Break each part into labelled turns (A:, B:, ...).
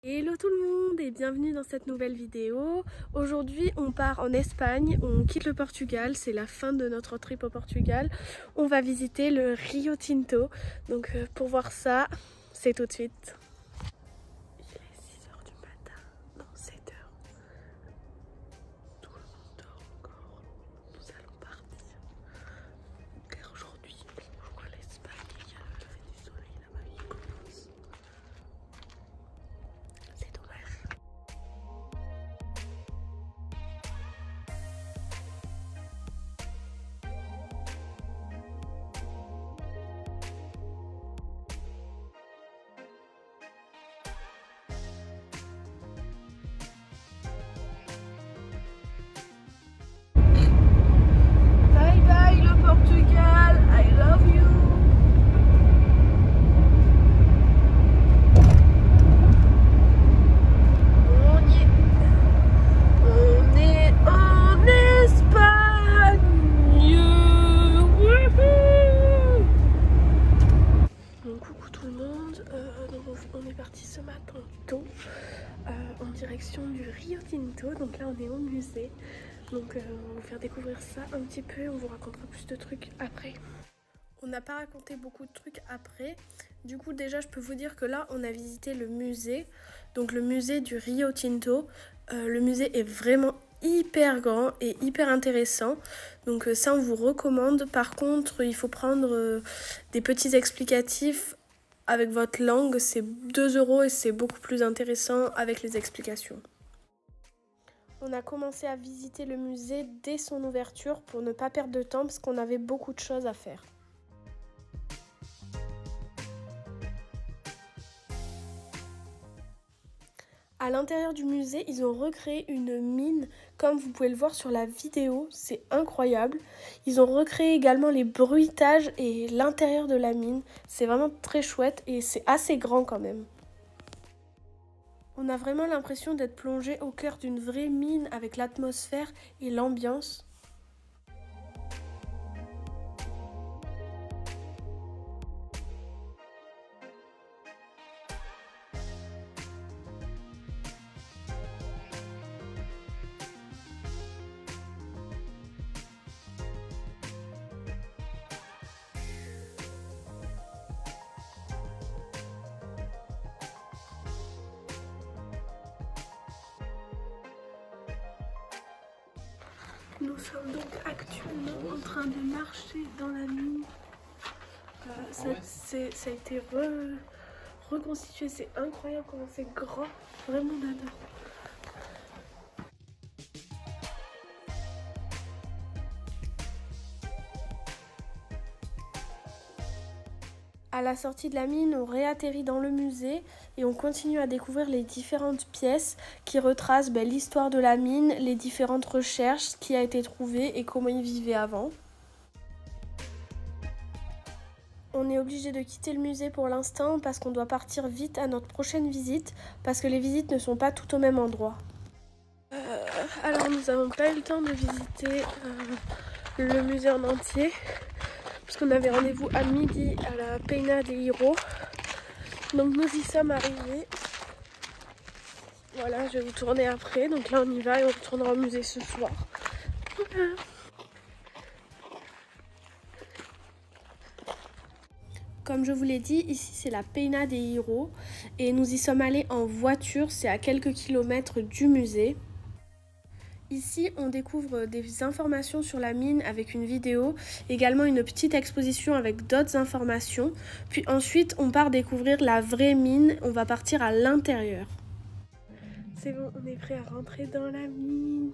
A: Hello tout le monde et bienvenue dans cette nouvelle vidéo. Aujourd'hui on part en Espagne, on quitte le Portugal, c'est la fin de notre trip au Portugal. On va visiter le Rio Tinto, donc pour voir ça, c'est tout de suite. Il est 6 h du matin, non 7 h. Tout le monde dort encore, nous allons partir. Car aujourd'hui on rejoint l'Espagne et il y a le lever du soleil là-bas qui commence. C'est dommage. Bye bye le Portugal, I love you. On y est. On est en Espagne. Wouhou. Donc coucou tout le monde, donc on est parti ce matin tôt en direction du Rio Tinto. Donc là on est au musée. Donc on va vous faire découvrir ça un petit peu, on vous racontera plus de trucs après. On n'a pas raconté beaucoup de trucs après. Du coup déjà je peux vous dire que là on a visité le musée. Donc le musée du Rio Tinto. Le musée est vraiment hyper grand et hyper intéressant. Donc ça on vous recommande. Par contre il faut prendre des petits explicatifs avec votre langue. C'est 2 € et c'est beaucoup plus intéressant avec les explications. On a commencé à visiter le musée dès son ouverture pour ne pas perdre de temps parce qu'on avait beaucoup de choses à faire. À l'intérieur du musée, ils ont recréé une mine comme vous pouvez le voir sur la vidéo, c'est incroyable. Ils ont recréé également les bruitages et l'intérieur de la mine, c'est vraiment très chouette et c'est assez grand quand même. On a vraiment l'impression d'être plongé au cœur d'une vraie mine avec l'atmosphère et l'ambiance. Nous sommes donc actuellement en train de marcher dans la mine. Ça a été reconstitué, c'est incroyable comment c'est grand, vraiment on adore. À la sortie de la mine, on réatterrit dans le musée et on continue à découvrir les différentes pièces qui retracent l'histoire de la mine, les différentes recherches, ce qui a été trouvé et comment ils vivaient avant. On est obligé de quitter le musée pour l'instant parce qu'on doit partir vite à notre prochaine visite parce que les visites ne sont pas toutes au même endroit. Alors nous n'avons pas eu le temps de visiter le musée en entier. Parce qu'on avait rendez-vous à midi à la Peña de Hierro. Donc nous y sommes arrivés. Voilà, je vais vous tourner après. Donc là on y va et on retournera au musée ce soir. Voilà. Comme je vous l'ai dit, ici c'est la Peña de Hierro. Et nous y sommes allés en voiture, c'est à quelques kilomètres du musée. Ici, on découvre des informations sur la mine avec une vidéo, également une petite exposition avec d'autres informations. Puis ensuite, on part découvrir la vraie mine, on va partir à l'intérieur. C'est bon, on est prêt à rentrer dans la mine.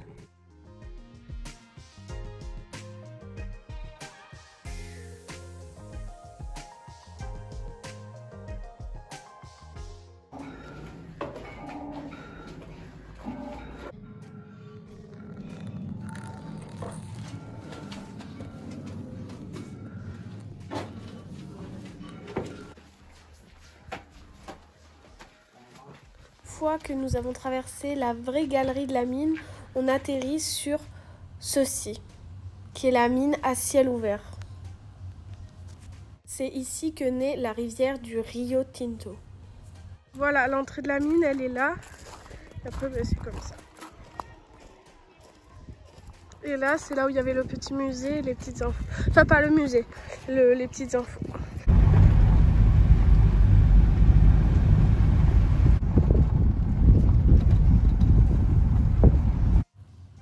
A: Une fois que nous avons traversé la vraie galerie de la mine, on atterrit sur ceci, qui est la mine à ciel ouvert. C'est ici que naît la rivière du Rio Tinto. Voilà, l'entrée de la mine, elle est là. Et après, ben, c'est comme ça. Et là, c'est là où il y avait le petit musée et les petites infos. Enfin, pas le musée, les petites infos.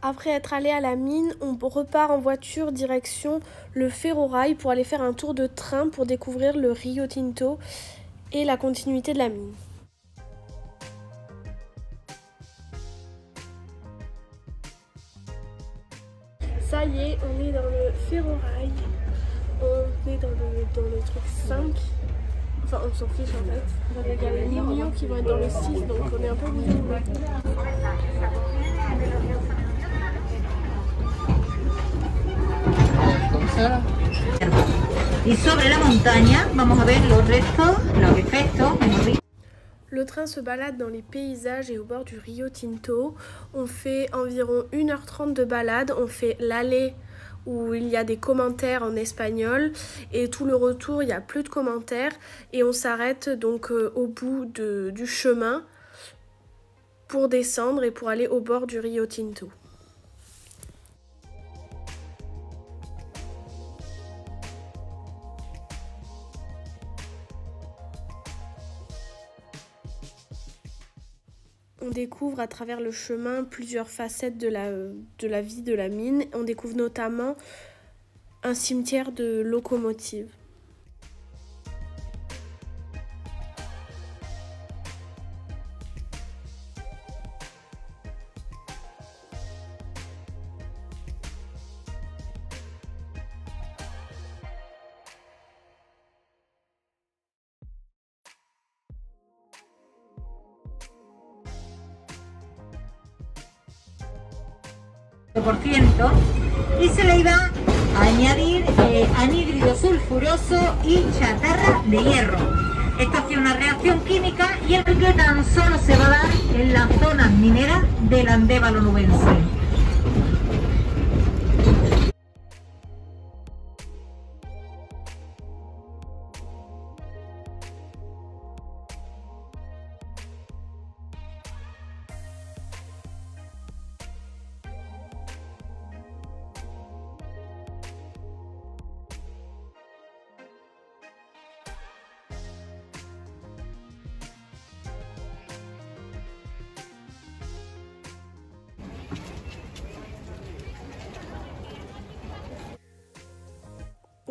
A: Après être allé à la mine, on repart en voiture direction le ferrorail pour aller faire un tour de train pour découvrir le Rio Tinto et la continuité de la mine. Ça y est, on est dans le ferrorail. On est dans le truc 5. Enfin, on s'en fiche en fait. Il y a les Nino qui vont être dans le 6, donc on est un peu bousillés.
B: Y sobre la montaña vamos a ver los restos, los efectos.
A: Le train se balade dans les paysages et au bord du Rio Tinto. On fait environ 1h30 de balade. On fait l'aller où il y a des commentaires en espagnol et tout le retour, il n'y a plus de commentaires. Et on s'arrête donc au bout du chemin pour descendre et pour aller au bord du Rio Tinto. On découvre à travers le chemin plusieurs facettes de la vie de la mine. On découvre notamment un cimetière de locomotives.
B: Y se le iba a añadir anhídrido sulfuroso y chatarra de hierro. Esto hacía una reacción química y el que tan solo se va a dar en las zonas mineras del Andévalo nubense.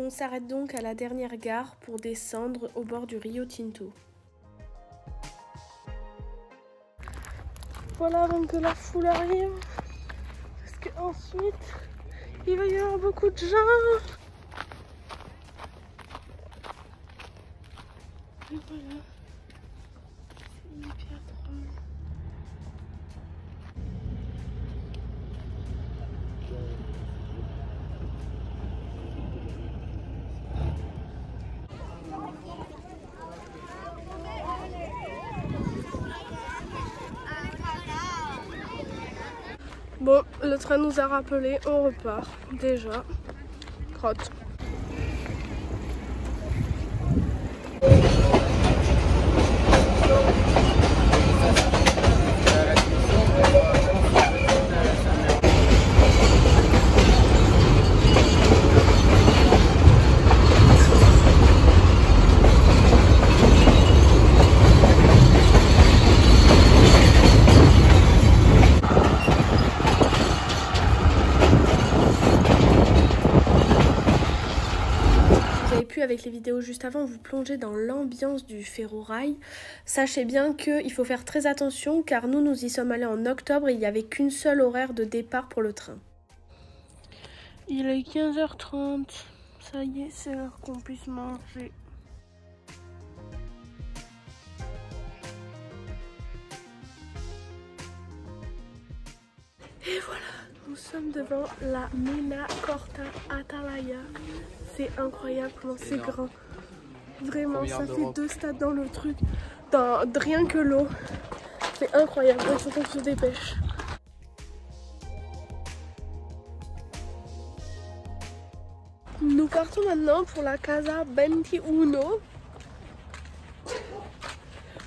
A: On s'arrête donc à la dernière gare pour descendre au bord du Rio Tinto. Voilà, avant que la foule arrive, parce qu'ensuite il va y avoir beaucoup de gens. Et voilà, c'est hyper drôle. Bon, le train nous a rappelé, on repart déjà. Crotte. Avec les vidéos juste avant, vous plongez dans l'ambiance du ferrorail. Sachez bien qu'il faut faire très attention car nous y sommes allés en octobre et il n'y avait qu'une seule horaire de départ pour le train. Il est 15h30, ça y est, c'est l'heure qu'on puisse manger. Et voilà, nous sommes devant la Mina Corta Atalaya. C'est incroyable comment c'est grand. Vraiment, ça fait 2 stades dans le truc. Dans rien que l'eau. C'est incroyable, il faut qu'on se dépêche. Nous partons maintenant pour la Casa 21.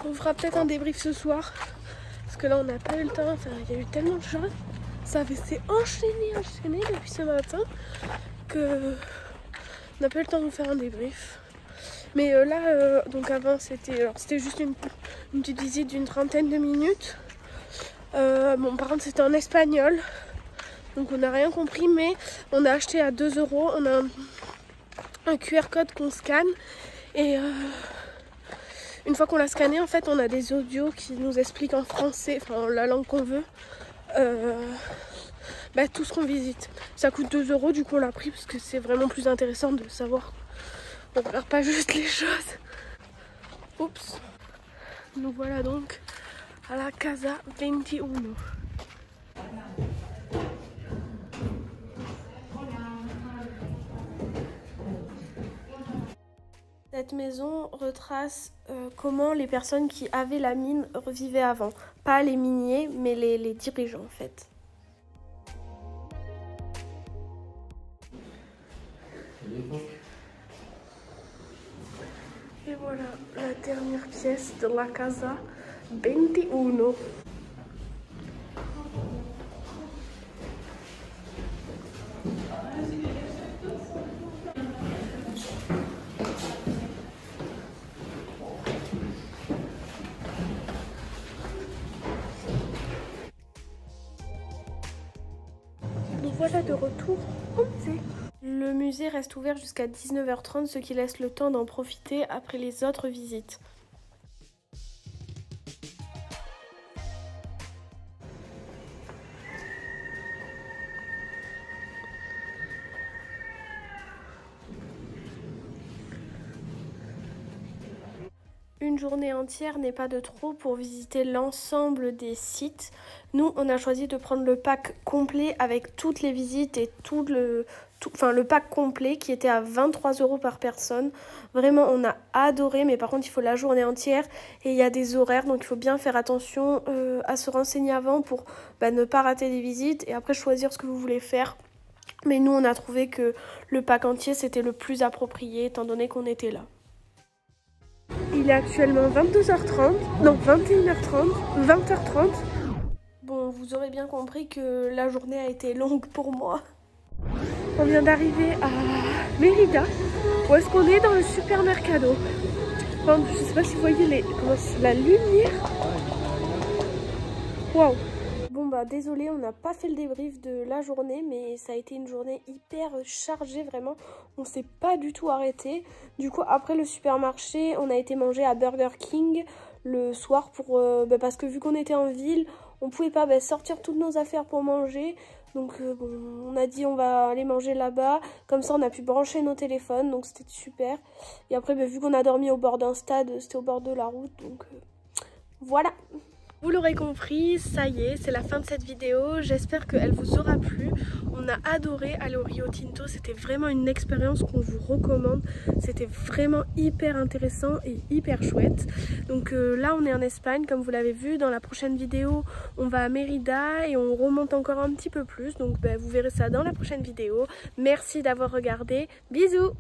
A: On fera peut-être un débrief ce soir. Parce que là on n'a pas eu le temps. Enfin, il y a eu tellement de choses. Ça s'est enchaîné depuis ce matin. Que on n'a pas eu le temps de faire un débrief. Mais là, donc avant c'était juste une petite visite d'une trentaine de minutes. Bon, par contre c'était en espagnol. Donc on n'a rien compris, mais on a acheté à 2 €. On a un QR code qu'on scanne. Et une fois qu'on l'a scanné, en fait on a des audios qui nous expliquent en français, enfin la langue qu'on veut, tout ce qu'on visite. Ça coûte 2 €, du coup on l'a pris parce que c'est vraiment plus intéressant de savoir. On ne regarde pas juste les choses. Oups. Nous voilà donc à la Casa 21. Cette maison retrace comment les personnes qui avaient la mine revivaient avant. Pas les miniers, mais les dirigeants en fait. Et voilà la dernière pièce de la Casa 21. Nous voilà de retour au musée. Le musée reste ouvert jusqu'à 19h30, ce qui laisse le temps d'en profiter après les autres visites. Une journée entière n'est pas de trop pour visiter l'ensemble des sites. Nous, on a choisi de prendre le pack complet avec toutes les visites et le pack complet qui était à 23 € par personne. Vraiment, on a adoré, mais par contre, il faut la journée entière et il y a des horaires, donc il faut bien faire attention à se renseigner avant pour ne pas rater des visites et après choisir ce que vous voulez faire. Mais nous, on a trouvé que le pack entier, c'était le plus approprié étant donné qu'on était là. Il est actuellement 22h30, non 21h30, 20h30. Bon, vous aurez bien compris que la journée a été longue pour moi. On vient d'arriver à Mérida. Où est-ce qu'on est? Dans le supermercado. Enfin, je sais pas si vous voyez la lumière. Waouh. Bon désolé, on n'a pas fait le débrief de la journée, mais ça a été une journée hyper chargée, vraiment. On s'est pas du tout arrêté. Du coup, après le supermarché, on a été manger à Burger King le soir parce que vu qu'on était en ville, on pouvait pas sortir toutes nos affaires pour manger. Donc on a dit on va aller manger là-bas. Comme ça, on a pu brancher nos téléphones, donc c'était super. Et après, vu qu'on a dormi au bord d'un stade, c'était au bord de la route, donc voilà. Vous l'aurez compris, ça y est, c'est la fin de cette vidéo. J'espère qu'elle vous aura plu. On a adoré aller au Rio Tinto. C'était vraiment une expérience qu'on vous recommande. C'était vraiment hyper intéressant et hyper chouette. Donc là, on est en Espagne, comme vous l'avez vu. Dans la prochaine vidéo, on va à Mérida et on remonte encore un petit peu plus. Donc vous verrez ça dans la prochaine vidéo. Merci d'avoir regardé. Bisous!